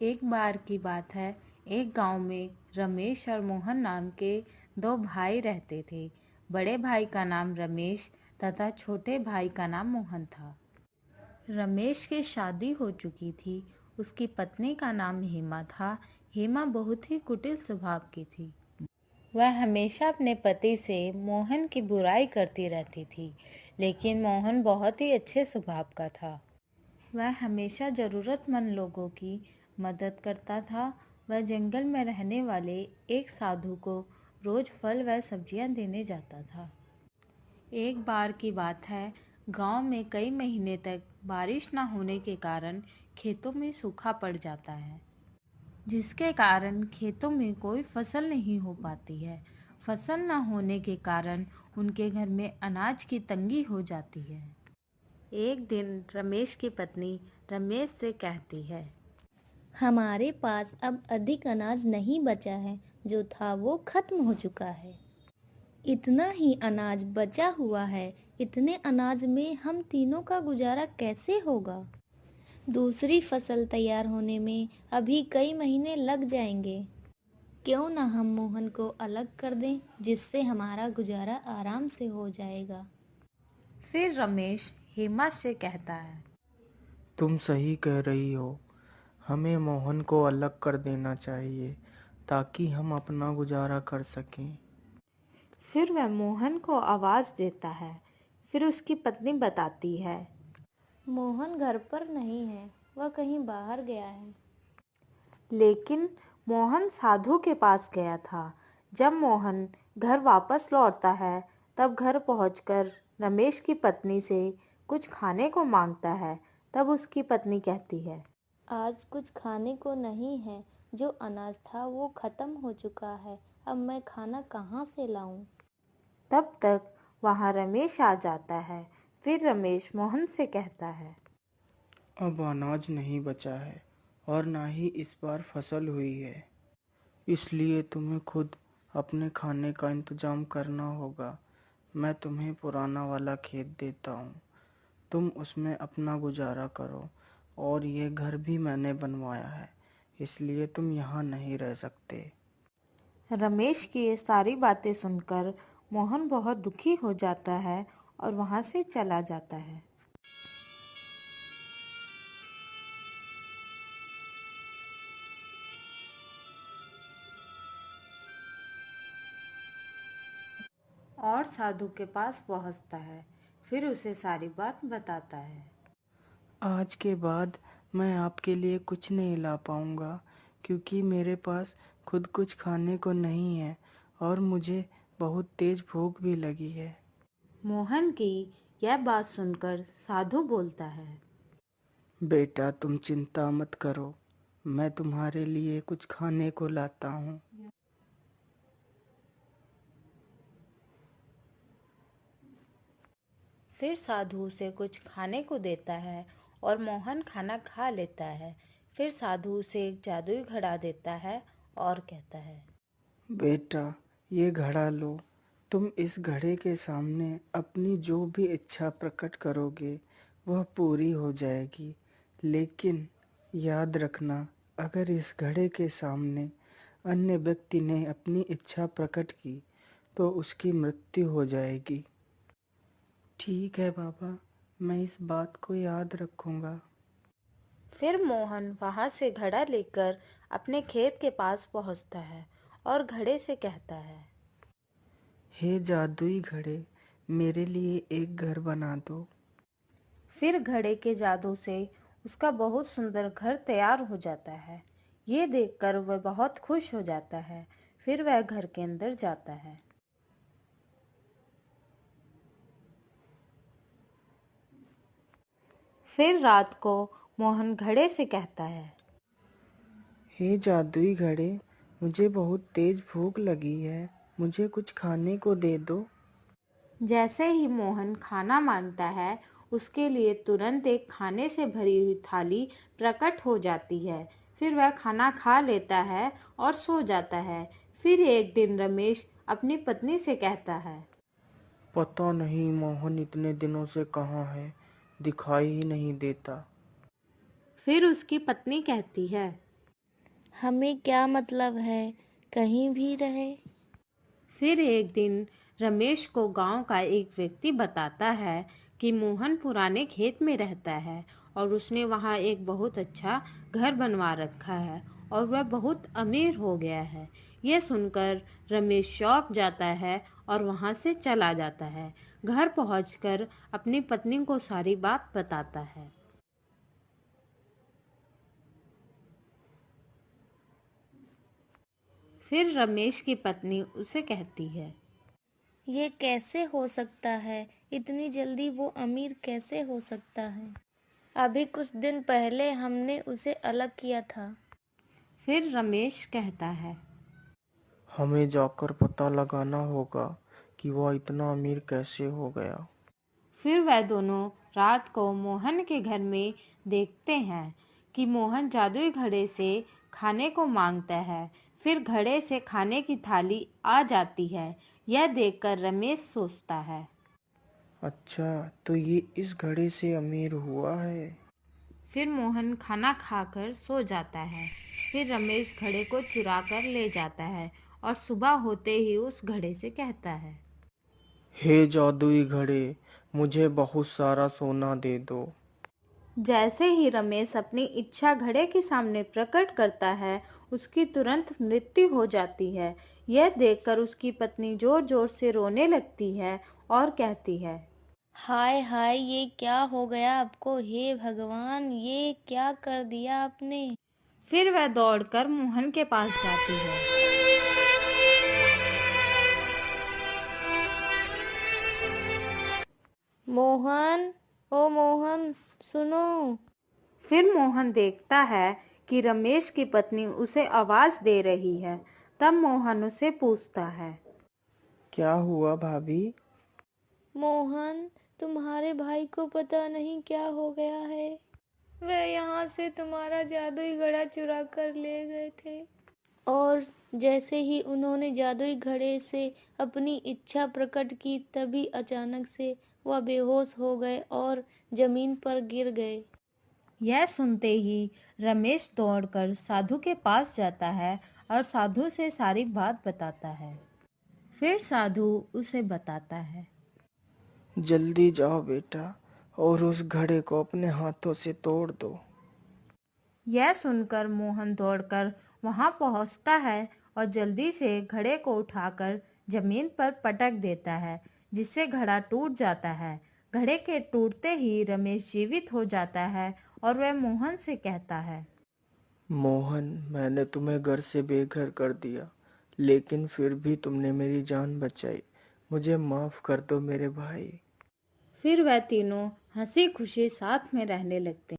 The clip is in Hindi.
एक बार की बात है। एक गांव में रमेश और मोहन नाम के दो भाई रहते थे। बड़े भाई का नाम रमेश तथा छोटे भाई का नाम मोहन था। रमेश की शादी हो चुकी थी। उसकी पत्नी का नाम हेमा था। हेमा बहुत ही कुटिल स्वभाव की थी। वह हमेशा अपने पति से मोहन की बुराई करती रहती थी, लेकिन मोहन बहुत ही अच्छे स्वभाव का था। वह हमेशा ज़रूरतमंद लोगों की मदद करता था। वह जंगल में रहने वाले एक साधु को रोज़ फल व सब्जियां देने जाता था। एक बार की बात है, गांव में कई महीने तक बारिश न होने के कारण खेतों में सूखा पड़ जाता है, जिसके कारण खेतों में कोई फसल नहीं हो पाती है। फसल न होने के कारण उनके घर में अनाज की तंगी हो जाती है। एक दिन रमेश की पत्नी रमेश से कहती है, हमारे पास अब अधिक अनाज नहीं बचा है, जो था वो खत्म हो चुका है। इतना ही अनाज बचा हुआ है। इतने अनाज में हम तीनों का गुजारा कैसे होगा? दूसरी फसल तैयार होने में अभी कई महीने लग जाएंगे। क्यों ना हम मोहन को अलग कर दें, जिससे हमारा गुजारा आराम से हो जाएगा। फिर रमेश हेमा से कहता है, तुम सही कह रही हो। हमें मोहन को अलग कर देना चाहिए ताकि हम अपना गुजारा कर सकें। फिर वह मोहन को आवाज़ देता है। फिर उसकी पत्नी बताती है, मोहन घर पर नहीं है, वह कहीं बाहर गया है। लेकिन मोहन साधु के पास गया था। जब मोहन घर वापस लौटता है, तब घर पहुंचकर रमेश की पत्नी से कुछ खाने को मांगता है। तब उसकी पत्नी कहती है, आज कुछ खाने को नहीं है। जो अनाज था वो खत्म हो चुका है। अब मैं खाना कहाँ से लाऊं? तब तक वहां रमेश आ जाता है। फिर रमेश मोहन से कहता है, अब अनाज नहीं बचा है और ना ही इस बार फसल हुई है, इसलिए तुम्हें खुद अपने खाने का इंतजाम करना होगा। मैं तुम्हें पुराना वाला खेत देता हूँ, तुम उसमें अपना गुजारा करो। और ये घर भी मैंने बनवाया है, इसलिए तुम यहाँ नहीं रह सकते। रमेश की ये सारी बातें सुनकर मोहन बहुत दुखी हो जाता है और वहां से चला जाता है। और साधु के पास पहुंचता है। फिर उसे सारी बात बताता है। आज के बाद मैं आपके लिए कुछ नहीं ला पाऊँगा, क्योंकि मेरे पास खुद कुछ खाने को नहीं है और मुझे बहुत तेज़ भूख भी लगी है। मोहन की यह बात सुनकर साधु बोलता है, बेटा, तुम चिंता मत करो, मैं तुम्हारे लिए कुछ खाने को लाता हूँ। फिर साधु उसे कुछ खाने को देता है और मोहन खाना खा लेता है। फिर साधु उसे एक जादुई घड़ा देता है और कहता है, बेटा, ये घड़ा लो। तुम इस घड़े के सामने अपनी जो भी इच्छा प्रकट करोगे वह पूरी हो जाएगी। लेकिन याद रखना, अगर इस घड़े के सामने अन्य व्यक्ति ने अपनी इच्छा प्रकट की तो उसकी मृत्यु हो जाएगी। ठीक है बाबा, मैं इस बात को याद रखूंगा। फिर मोहन वहां से घड़ा लेकर अपने खेत के पास पहुंचता है और घड़े से कहता है, हे जादुई घड़े, मेरे लिए एक घर बना दो। फिर घड़े के जादू से उसका बहुत सुंदर घर तैयार हो जाता है। ये देखकर वह बहुत खुश हो जाता है। फिर वह घर के अंदर जाता है। फिर रात को मोहन घड़े से कहता है, हे जादुई घड़े, मुझे बहुत तेज भूख लगी है, मुझे कुछ खाने को दे दो। जैसे ही मोहन खाना मांगता है, उसके लिए तुरंत एक खाने से भरी हुई थाली प्रकट हो जाती है। फिर वह खाना खा लेता है और सो जाता है। फिर एक दिन रमेश अपनी पत्नी से कहता है, पता नहीं मोहन इतने दिनों से कहाँ है, दिखाई ही नहीं देता। फिर उसकी पत्नी कहती है, हमें क्या मतलब है, कहीं भी रहे। फिर एक दिन रमेश को गांव का एक व्यक्ति बताता है कि मोहन पुराने खेत में रहता है और उसने वहां एक बहुत अच्छा घर बनवा रखा है और वह बहुत अमीर हो गया है। यह सुनकर रमेश चौंक जाता है और वहां से चला जाता है। घर पहुंचकर अपनी पत्नी को सारी बात बताता है। फिर रमेश की पत्नी उसे कहती है, ये कैसे हो सकता है, इतनी जल्दी वो अमीर कैसे हो सकता है। अभी कुछ दिन पहले हमने उसे अलग किया था। फिर रमेश कहता है, हमें जाकर पता लगाना होगा कि वह इतना अमीर कैसे हो गया। फिर वह दोनों रात को मोहन के घर में देखते हैं कि मोहन जादुई घड़े से खाने को मांगता है। फिर घड़े से खाने की थाली आ जाती है। यह देखकर रमेश सोचता है। अच्छा, तो ये इस घड़े से अमीर हुआ है। फिर मोहन खाना खाकर सो जाता है। फिर रमेश घड़े को चुरा कर ले जाता है और सुबह होते ही उस घड़े से कहता है, हे जादुई घड़े, मुझे बहुत सारा सोना दे दो। जैसे ही रमेश अपनी इच्छा घड़े के सामने प्रकट करता है, उसकी तुरंत मृत्यु हो जाती है। यह देखकर उसकी पत्नी जोर जोर से रोने लगती है और कहती है, हाय हाय, ये क्या हो गया आपको, हे भगवान, ये क्या कर दिया आपने। फिर वह दौड़कर मोहन के पास जाती है। मोहन, ओ मोहन, सुनो। फिर मोहन देखता है कि रमेश की पत्नी उसे आवाज दे रही है। तब मोहन उसे पूछता है, क्या हुआ भाभी? मोहन, तुम्हारे भाई को पता नहीं क्या हो गया है। वह यहाँ से तुम्हारा जादुई घड़ा चुरा कर ले गए थे और जैसे ही उन्होंने जादुई घड़े से अपनी इच्छा प्रकट की, तभी अचानक से वह बेहोश हो गए और जमीन पर गिर गए। यह सुनते ही रमेश दौड़कर साधु के पास जाता है और साधु से सारी बात बताता है। फिर साधु उसे बताता है, जल्दी जाओ बेटा और उस घड़े को अपने हाथों से तोड़ दो। यह सुनकर मोहन दौड़कर वहां पहुंचता है और जल्दी से घड़े को उठाकर जमीन पर पटक देता है, जिससे घड़ा टूट जाता है। घड़े के टूटते ही रमेश जीवित हो जाता है और वह मोहन से कहता है, मोहन, मैंने तुम्हें घर से बेघर कर दिया, लेकिन फिर भी तुमने मेरी जान बचाई। मुझे माफ कर दो मेरे भाई। फिर वह तीनों हंसी खुशी साथ में रहने लगते हैं।